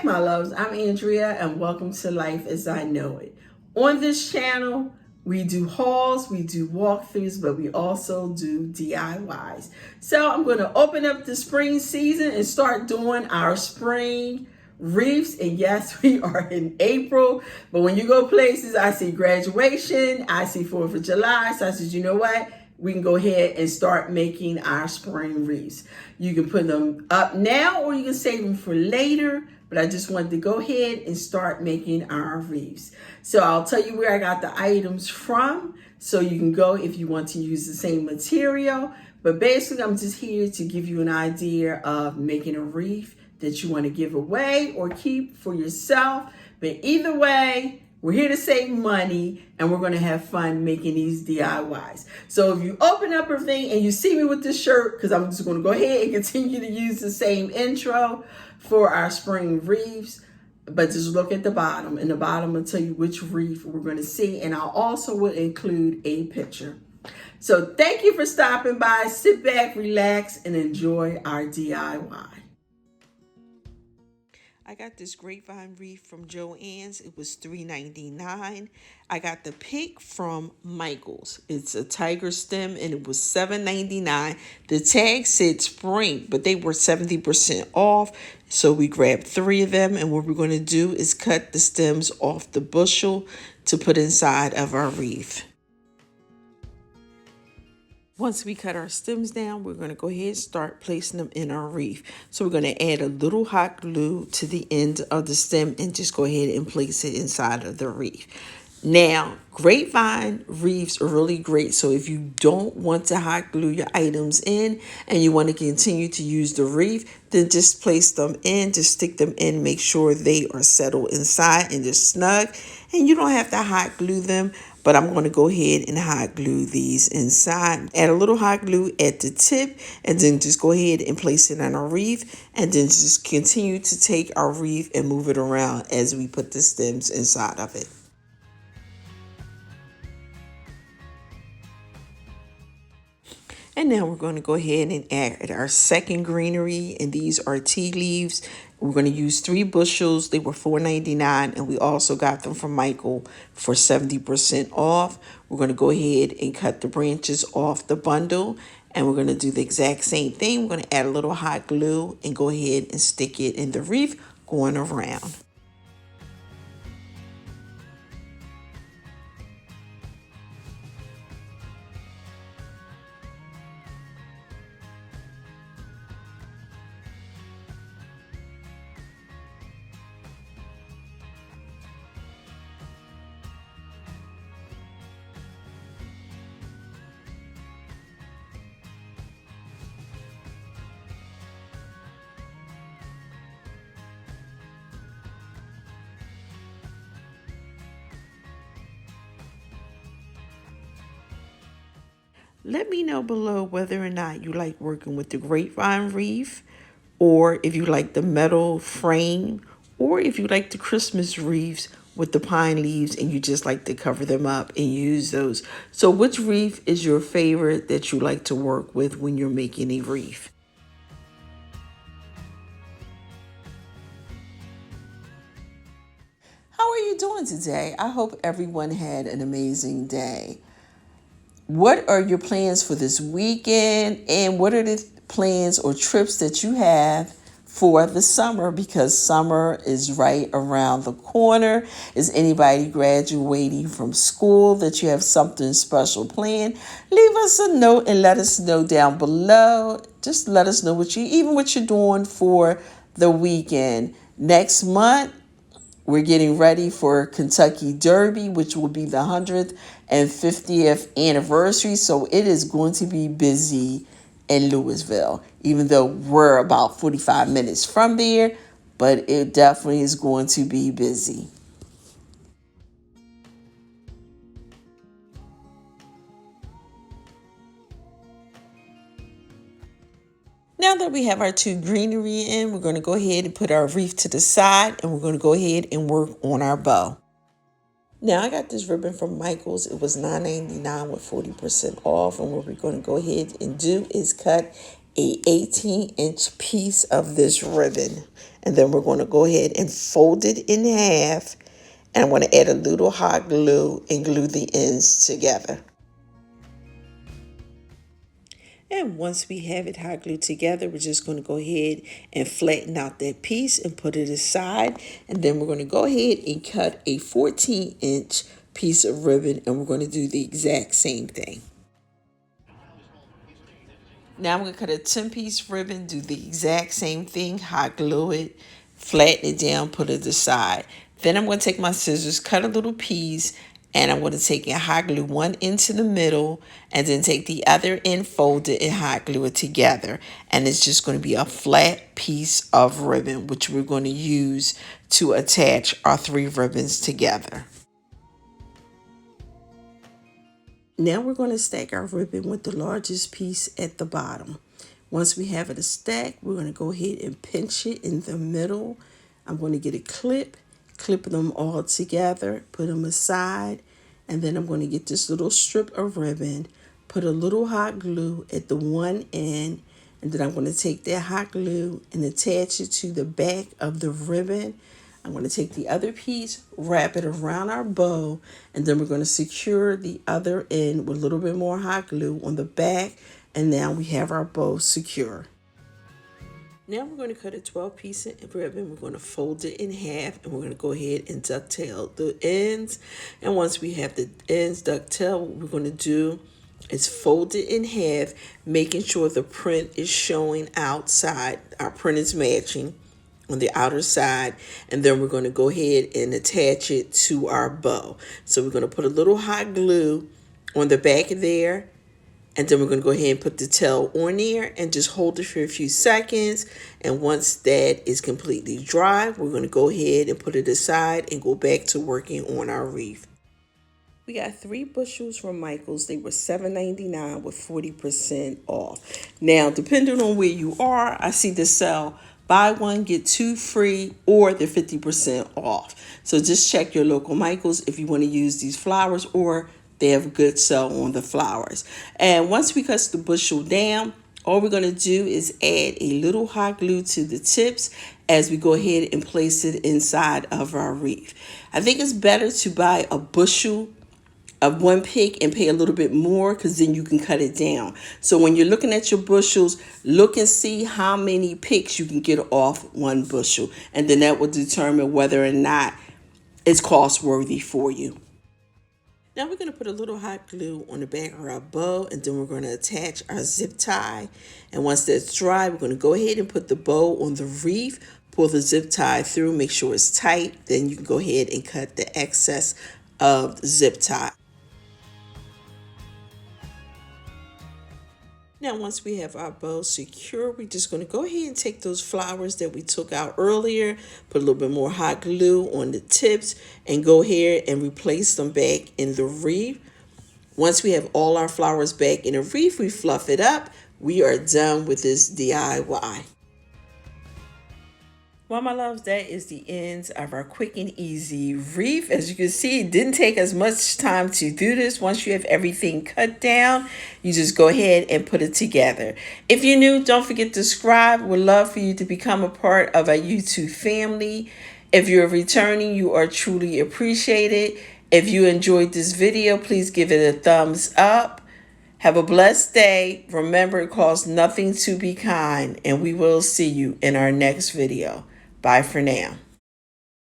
back, my loves. I'm Andrea, and welcome to Life as I Know It. On this channel, we do hauls, we do walkthroughs, but we also do DIYs. So I'm going to open up the spring season and start doing our spring wreaths. And yes, we are in April, but when you go places, I see graduation, I see 4th of July. So I said, you know what? We can go ahead and start making our spring wreaths. You can put them up now or you can save them for later, but I just wanted to go ahead and start making our wreaths. So I'll tell you where I got the items from, so you can go if you want to use the same material. But basically, I'm just here to give you an idea of making a wreath that you want to give away or keep for yourself. But either way, we're here to save money, and we're going to have fun making these DIYs. So if you open up everything and you see me with this shirt, because I'm just going to go ahead and continue to use the same intro for our spring wreaths, but just look at the bottom. In the bottom, will tell you which wreath we're going to see, and I'll also will include a picture. So thank you for stopping by. Sit back, relax, and enjoy our DIY. I got this grapevine wreath from Joann's. It was $3.99. I got the pick from Michael's. It's a tiger stem and it was $7.99. The tag said spring, but they were 70% off. So we grabbed 3 of them, and what we're going to do is cut the stems off the bushel to put inside of our wreath. Once we cut our stems down, we're going to go ahead and start placing them in our wreath. So we're going to add a little hot glue to the end of the stem and just go ahead and place it inside of the wreath. Now, grapevine wreaths are really great. So if you don't want to hot glue your items in and you want to continue to use the wreath, then just place them in, just stick them in, make sure they are settled inside and they're snug. And you don't have to hot glue them, but I'm going to go ahead and hot glue these inside. Add a little hot glue at the tip, and then just go ahead and place it on our wreath, and then just continue to take our wreath and move it around as we put the stems inside of it. And now we're going to go ahead and add our second greenery, and these are tea leaves. We're going to use 3 bushels. They were $4.99, and we also got them from Michael for 70% off. We're going to go ahead and cut the branches off the bundle, and we're going to do the exact same thing. We're going to add a little hot glue and go ahead and stick it in the wreath going around. Let me know below whether or not you like working with the grapevine wreath, or if you like the metal frame, or if you like the Christmas wreaths with the pine leaves and you just like to cover them up and use those. So which wreath is your favorite that you like to work with when you're making a wreath? How are you doing today? I hope everyone had an amazing day. What are your plans for this weekend, and what are the plans or trips that you have for the summer, because summer is right around the corner? Is anybody graduating from school that you have something special planned? Leave us a note and let us know down below. Just let us know what you're doing for the weekend. Next month, we're getting ready for Kentucky Derby, which will be the 150th anniversary. So it is going to be busy in Louisville, even though we're about 45 minutes from there, but it definitely is going to be busy. Now that we have our 2 greenery in, we're going to go ahead and put our wreath to the side, and we're going to go ahead and work on our bow. Now I got this ribbon from Michael's. It was $9.99 with 40% off, and what we're going to go ahead and do is cut a 18-inch piece of this ribbon. And then we're going to go ahead and fold it in half. And I'm going to add a little hot glue and glue the ends together. And once we have it hot glued together, we're just going to go ahead and flatten out that piece and put it aside. And then we're going to go ahead and cut a 14-inch piece of ribbon, and we're going to do the exact same thing. Now I'm going to cut a 10-piece ribbon, do the exact same thing, hot glue it, flatten it down, put it aside. Then I'm going to take my scissors, cut a little piece, and I'm going to take and hot glue one end to the middle, and then take the other end, fold it, and hot glue it together. And it's just going to be a flat piece of ribbon, which we're going to use to attach our 3 ribbons together. Now we're going to stack our ribbon with the largest piece at the bottom. Once we have it stacked, we're going to go ahead and pinch it in the middle. I'm going to get a clip them all together, put them aside, and then I'm going to get this little strip of ribbon, put a little hot glue at the one end, and then I'm going to take that hot glue and attach it to the back of the ribbon. I'm going to take the other piece, wrap it around our bow, and then we're going to secure the other end with a little bit more hot glue on the back, and now we have our bow secure. Now we're going to cut a 12-piece ribbon. We're going to fold it in half, and we're going to go ahead and ducktail the ends. And once we have the ends ducktailed, what we're going to do is fold it in half, making sure the print is showing outside. Our print is matching on the outer side, and then we're going to go ahead and attach it to our bow. So we're going to put a little hot glue on the back there, and then we're going to go ahead and put the tail on there and just hold it for a few seconds. And once that is completely dry, we're going to go ahead and put it aside and go back to working on our wreath. We got 3 bushels from Michael's. They were $7.99 with 40% off. Now, depending on where you are, I see the sale buy one, get 2 free, or they're 50% off. So just check your local Michael's if you want to use these flowers, or they have a good sale on the flowers. And once we cut the bushel down, all we're going to do is add a little hot glue to the tips as we go ahead and place it inside of our wreath. I think it's better to buy a bushel of one pick and pay a little bit more, because then you can cut it down. So when you're looking at your bushels, look and see how many picks you can get off one bushel, and then that will determine whether or not it's cost worthy for you. Now we're going to put a little hot glue on the back of our bow, and then we're going to attach our zip tie. And once that's dry, we're going to go ahead and put the bow on the wreath, pull the zip tie through, make sure it's tight. Then you can go ahead and cut the excess of the zip tie. Now, once we have our bow secure, we're just going to go ahead and take those flowers that we took out earlier, put a little bit more hot glue on the tips, and go ahead and replace them back in the wreath. Once we have all our flowers back in a wreath, we fluff it up. We are done with this DIY. Well, my loves, that is the ends of our quick and easy wreath. As you can see, it didn't take as much time to do this. Once you have everything cut down, you just go ahead and put it together. If you're new, don't forget to subscribe. We'd love for you to become a part of our YouTube family. If you're returning, you are truly appreciated. If you enjoyed this video, please give it a thumbs up. Have a blessed day. Remember, it costs nothing to be kind, and we will see you in our next video. Bye for now.